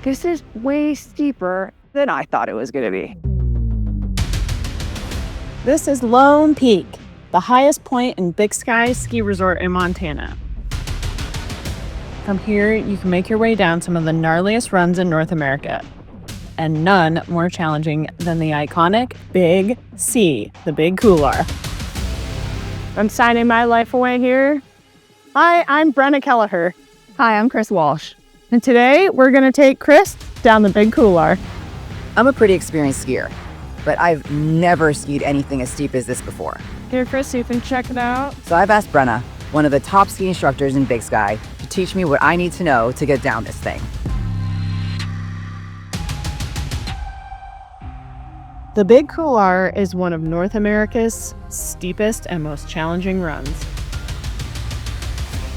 This is way steeper than I thought it was going to be. This is Lone Peak, the highest point in Big Sky Ski Resort in Montana. From here, you can make your way down some of the gnarliest runs in North America, and none more challenging than the iconic Big C, the Big Couloir. I'm signing my life away here. Hi, I'm Brenna Kelleher. Hi, I'm Chris Walsh. And today, we're going to take Chris down the Big Couloir. I'm a pretty experienced skier, but I've never skied anything as steep as this before. Here, Chris, you can check it out. So I've asked Brenna, one of the top ski instructors in Big Sky, to teach me what I need to know to get down this thing. The Big Couloir is one of North America's steepest and most challenging runs.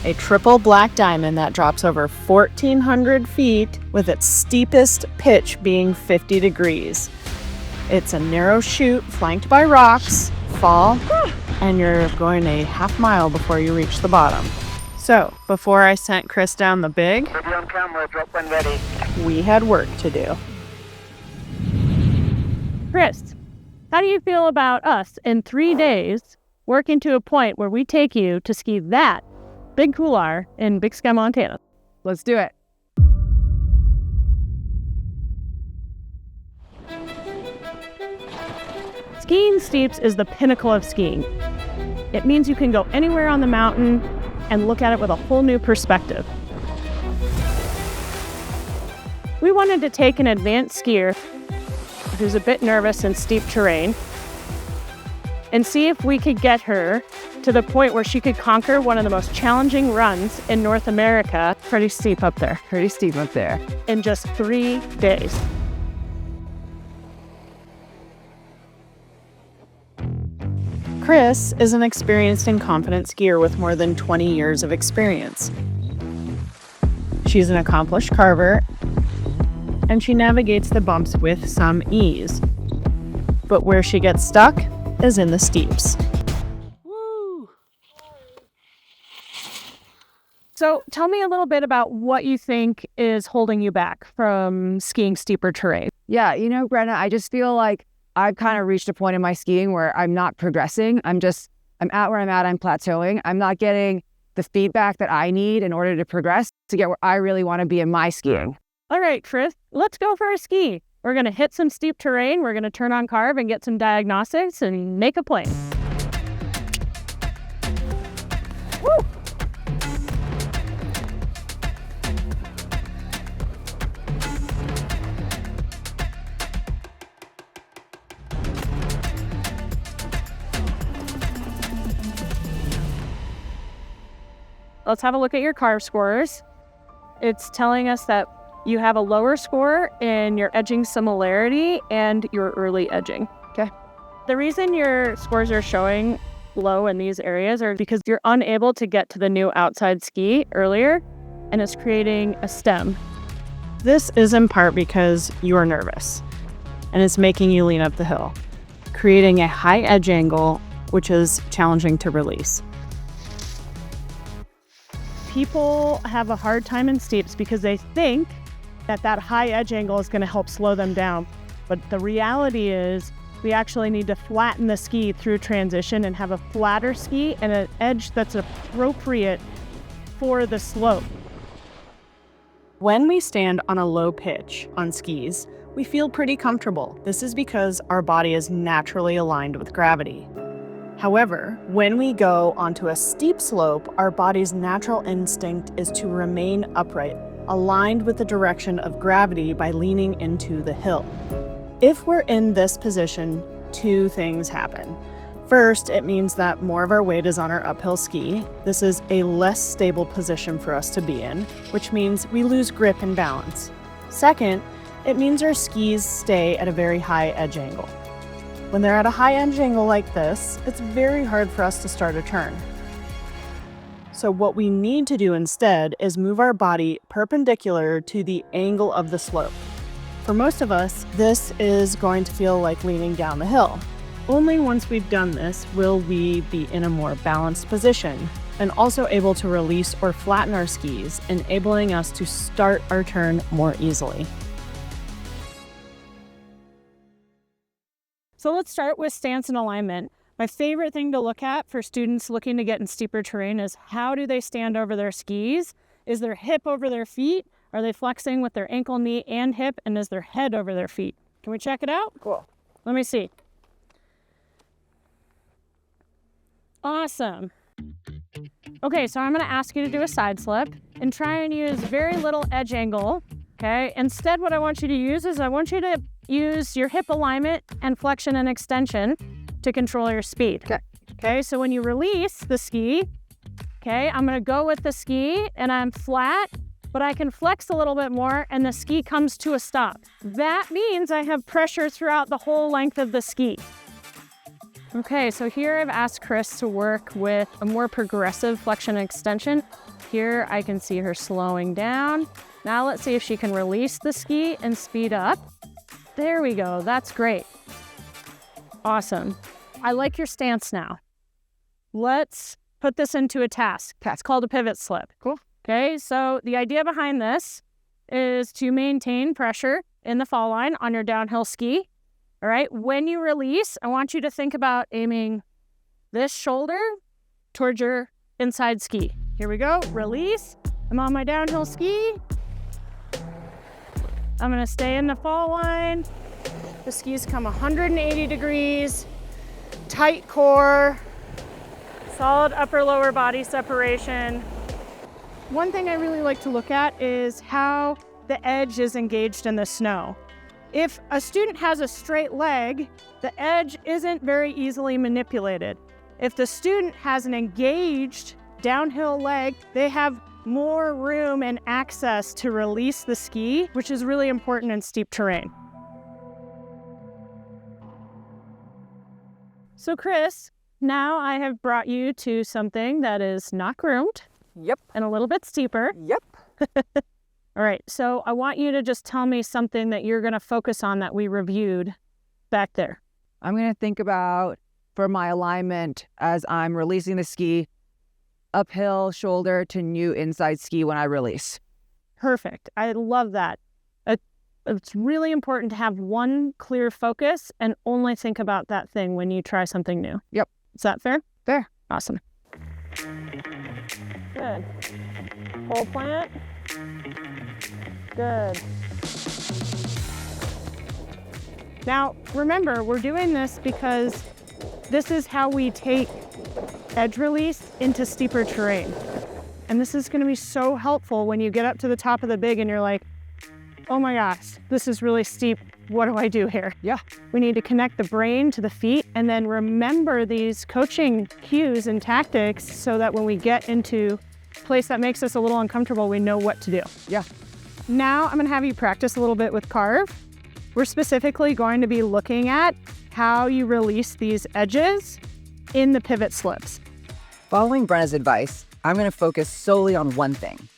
A triple black diamond that drops over 1,400 feet with its steepest pitch being 50 degrees. It's a narrow chute flanked by rocks, fall, and you're going a half mile before you reach the bottom. So, before I sent Chris down the Big, Ready on camera, drop when ready. we had work to do. Chris, how do you feel about us in 3 days working to a point where we take you to ski that Big Couloir in Big Sky, Montana? Let's do it. Skiing steeps is the pinnacle of skiing. It means you can go anywhere on the mountain and look at it with a whole new perspective. We wanted to take an advanced skier who's a bit nervous in steep terrain and see if we could get her to the point where she could conquer one of the most challenging runs in North America. Pretty steep up there. Pretty steep up there. In just 3 days. Chris is an experienced and confident skier with more than 20 years of experience. She's an accomplished carver, and she navigates the bumps with some ease. But where she gets stuck is in the steeps. So tell me a little bit about what you think is holding you back from skiing steeper terrain. Yeah, Brenna, I just feel like I've kind of reached a point in my skiing where I'm not progressing. I'm at where I'm at, I'm plateauing. I'm not getting the feedback that I need in order to progress to get where I really want to be in my skiing. All right, Chris, let's go for a ski. We're going to hit some steep terrain. We're going to turn on Carv and get some diagnostics and make a plane. Woo! Let's have a look at your Carv scores. It's telling us that you have a lower score in your edging similarity and your early edging. Okay. The reason your scores are showing low in these areas are because you're unable to get to the new outside ski earlier, and it's creating a stem. This is in part because you are nervous, and it's making you lean up the hill, creating a high edge angle, which is challenging to release. People have a hard time in steeps because they think that high edge angle is going to help slow them down. But the reality is we actually need to flatten the ski through transition and have a flatter ski and an edge that's appropriate for the slope. When we stand on a low pitch on skis, we feel pretty comfortable. This is because our body is naturally aligned with gravity. However, when we go onto a steep slope, our body's natural instinct is to remain upright, aligned with the direction of gravity by leaning into the hill. If we're in this position, two things happen. First, it means that more of our weight is on our uphill ski. This is a less stable position for us to be in, which means we lose grip and balance. Second, it means our skis stay at a very high edge angle. When they're at a high edge angle like this, it's very hard for us to start a turn. So what we need to do instead is move our body perpendicular to the angle of the slope. For most of us, this is going to feel like leaning down the hill. Only once we've done this will we be in a more balanced position and also able to release or flatten our skis, enabling us to start our turn more easily. So let's start with stance and alignment. My favorite thing to look at for students looking to get in steeper terrain is how do they stand over their skis? Is their hip over their feet? Are they flexing with their ankle, knee, and hip? And is their head over their feet? Can we check it out? Cool. Let me see. Awesome. Okay, so I'm going to ask you to do a side slip and try and use very little edge angle. Okay, instead what I want you to use is I want you to use your hip alignment and flexion and extension to control your speed. Okay, so when you release the ski, okay, I'm going to go with the ski and I'm flat, but I can flex a little bit more and the ski comes to a stop. That means I have pressure throughout the whole length of the ski. Okay, so here I've asked Chris to work with a more progressive flexion and extension. Here I can see her slowing down. Now let's see if she can release the ski and speed up. There we go, that's great. Awesome. I like your stance now. Let's put this into a task. It's called a pivot slip. Cool. Okay, so the idea behind this is to maintain pressure in the fall line on your downhill ski. All right, when you release, I want you to think about aiming this shoulder towards your inside ski. Here we go, release. I'm on my downhill ski. I'm gonna stay in the fall line. The skis come 180 degrees, tight core, solid upper lower body separation. One thing I really like to look at is how the edge is engaged in the snow. If a student has a straight leg, the edge isn't very easily manipulated. If the student has an engaged downhill leg, they have more room and access to release the ski, which is really important in steep terrain. So Chris, now I have brought you to something that is not groomed. Yep. And a little bit steeper. Yep. All right, so I want you to just tell me something that you're going to focus on that we reviewed back there. I'm going to think about, for my alignment, as I'm releasing the ski, uphill shoulder to new inside ski when I release. Perfect. I love that. It's really important to have one clear focus and only think about that thing when you try something new. Yep. Is that fair? Fair. Awesome. Good. Whole plant. Good. Now, remember, we're doing this because this is how we take edge release into steeper terrain. And this is going to be so helpful when you get up to the top of the big and you're like, oh my gosh, this is really steep. What do I do here? Yeah. We need to connect the brain to the feet and then remember these coaching cues and tactics so that when we get into a place that makes us a little uncomfortable, we know what to do. Yeah. Now I'm going to have you practice a little bit with Carv. We're specifically going to be looking at how you release these edges in the pivot slips. Following Brenna's advice, I'm going to focus solely on one thing,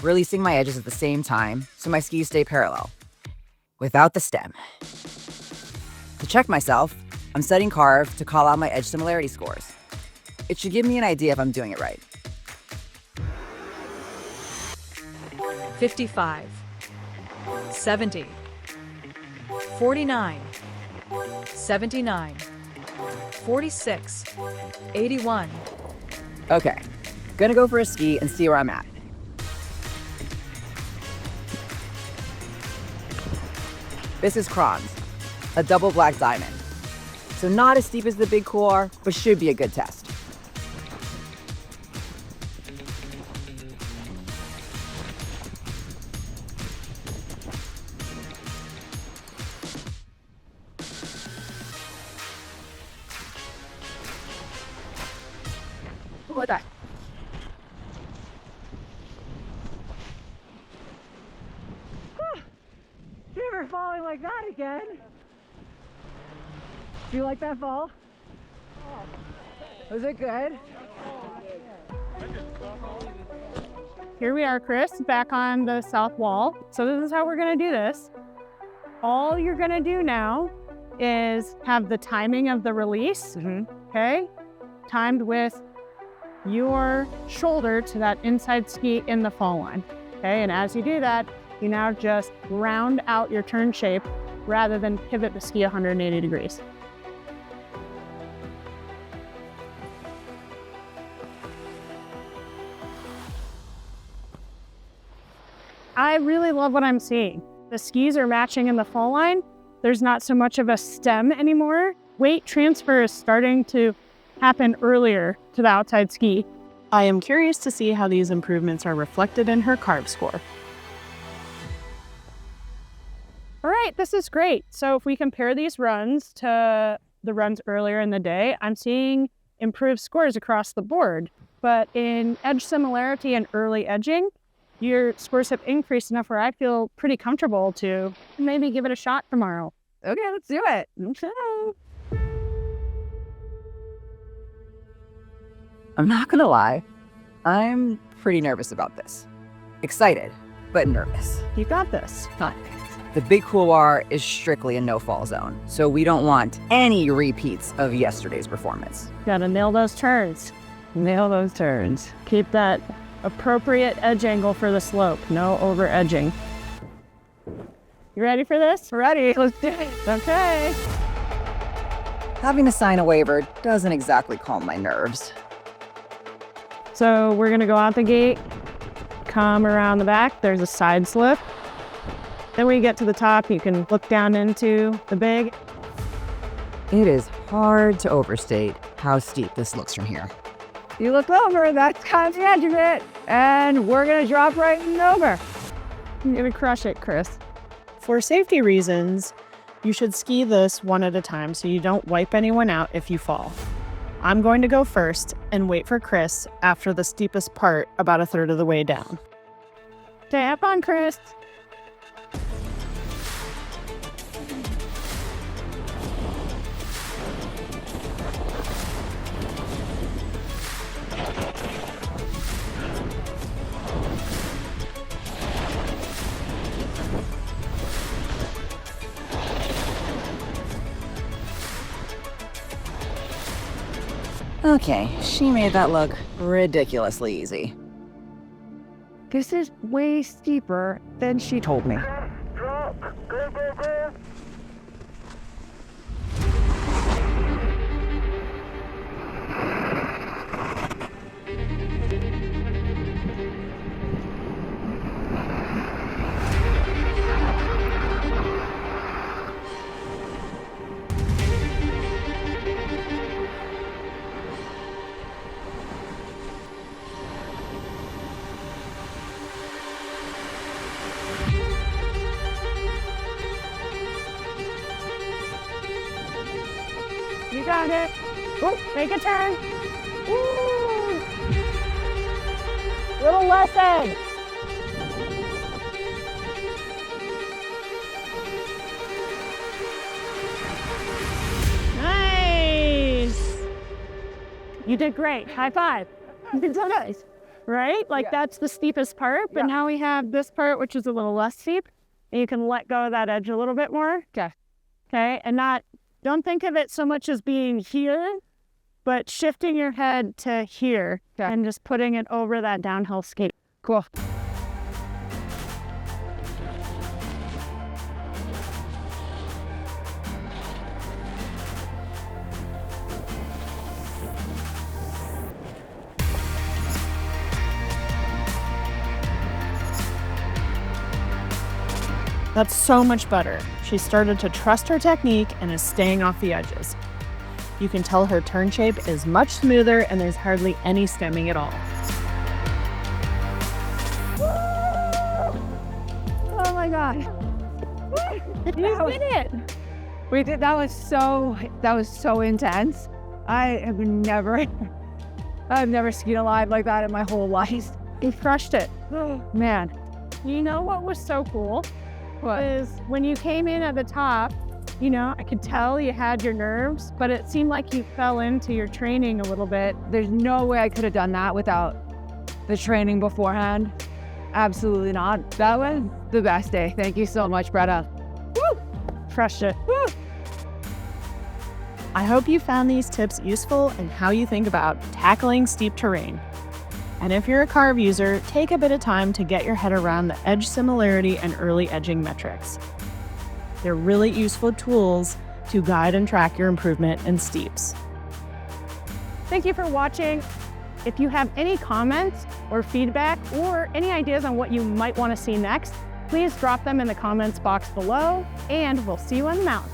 releasing my edges at the same time so my skis stay parallel, without the stem. To check myself, I'm setting Carv to call out my edge similarity scores. It should give me an idea if I'm doing it right. 55, 70, 49, 79, 46, 81. Okay, gonna go for a ski and see where I'm at. This is Kron's, a double black diamond. So not as steep as the Big Couloir, but should be a good test. What that? Never falling like that again. Do you like that fall? Was it good? Here we are, Chris, back on the south wall. So this is how we're going to do this. All you're going to do now is have the timing of the release, okay? Timed with your shoulder to that inside ski in the fall line. Okay, and as you do that, you now just round out your turn shape rather than pivot the ski 180 degrees. I really love what I'm seeing. The skis are matching in the fall line. There's not so much of a stem anymore. Weight transfer is starting to happen earlier to the outside ski. I am curious to see how these improvements are reflected in her Carv score. All right, this is great. So if we compare these runs to the runs earlier in the day, I'm seeing improved scores across the board. But in edge similarity and early edging, your scores have increased enough where I feel pretty comfortable to maybe give it a shot tomorrow. Okay, let's do it. Okay. I'm not gonna lie, I'm pretty nervous about this. Excited, but nervous. You got this. Fine. The Big Couloir is strictly a no-fall zone, so we don't want any repeats of yesterday's performance. Gotta nail those turns. Nail those turns. Keep that appropriate edge angle for the slope. No over edging. You ready for this? Ready? Let's do it. Okay. Having to sign a waiver doesn't exactly calm my nerves. So we're gonna go out the gate, come around the back. There's a side slip. Then when you get to the top, you can look down into the big. It is hard to overstate how steep this looks from here. You look over, that's kind of the edge of it. And we're gonna drop right over. You're gonna crush it, Chris. For safety reasons, you should ski this one at a time so you don't wipe anyone out if you fall. I'm going to go first and wait for Chris after the steepest part about a third of the way down. Tap on Chris. Okay, she made that look ridiculously easy. This is way steeper than she told me. Drop. Go, go, go. You got it. Ooh, make a turn. Ooh. Little less edge. Nice. You did great. High five. You did so nice. Right? Like that's the steepest part, but now we have this part, which is a little less steep. And you can let go of that edge a little bit more. Okay. Okay. And don't think of it so much as being here, but shifting your head to here and just putting it over that downhill skate. Cool. That's so much better. She started to trust her technique and is staying off the edges. You can tell her turn shape is much smoother and there's hardly any stemming at all. Oh my God. You did it. We did. That was so intense. I've never skied alive like that in my whole life. You crushed it. Man. You know what was so cool? What? Was when you came in at the top, you know, I could tell you had your nerves, but it seemed like you fell into your training a little bit. There's no way I could have done that without the training beforehand. Absolutely not. That was the best day. Thank you so much, Brenna. Woo! Crushed it. Woo! I hope you found these tips useful in how you think about tackling steep terrain. And if you're a Carv user, take a bit of time to get your head around the edge similarity and early edging metrics. They're really useful tools to guide and track your improvement in steeps. Thank you for watching. If you have any comments or feedback or any ideas on what you might want to see next, please drop them in the comments box below, and we'll see you on the mountain.